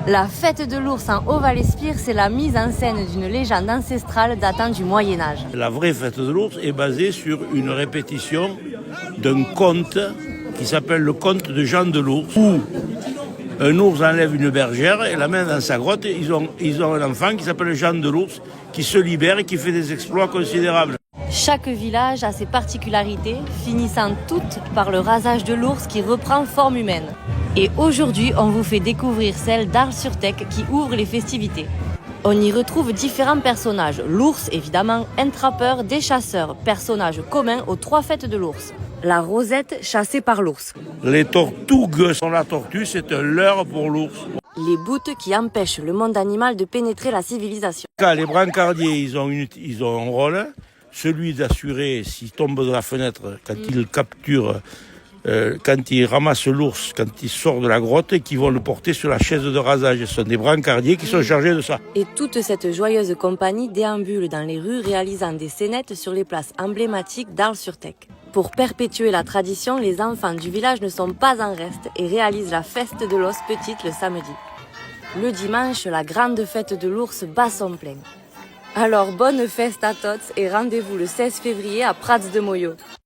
La fête de l'ours en Haut-Val-Espire, c'est la mise en scène d'une légende ancestrale datant du Moyen-Âge. La vraie fête de l'ours est basée sur une répétition d'un conte qui s'appelle le conte de Jean de l'Ours, où un ours enlève une bergère et l'amène dans sa grotte. Ils ont un enfant qui s'appelle Jean de l'Ours, qui se libère et qui fait des exploits considérables. Chaque village a ses particularités, finissant toutes par le rasage de l'ours qui reprend forme humaine. Et aujourd'hui, on vous fait découvrir celle d'Arles-sur-Tech qui ouvre les festivités. On y retrouve différents personnages. L'ours, évidemment, un trappeur, des chasseurs, personnages communs aux 3 fêtes de l'ours. La rosette chassée par l'ours. Les tortugues sont la tortue, c'est un leurre pour l'ours. Les boutes qui empêchent le monde animal de pénétrer la civilisation. Les brancardiers, ils ont un rôle, celui d'assurer s'ils tombent de la fenêtre quand ils capturent, quand ils ramassent l'ours, quand il sort de la grotte et qu'ils vont le porter sur la chaise de rasage. Ce sont des brancardiers qui sont chargés de ça. Et toute cette joyeuse compagnie déambule dans les rues réalisant des scénettes sur les places emblématiques d'Arles-sur-Tech. Pour perpétuer la tradition, les enfants du village ne sont pas en reste et réalisent la feste de l'os petite le samedi. Le dimanche, la grande fête de l'ours bat son plein. Alors bonne fête à tots et rendez-vous le 16 février à Prats de Moyo.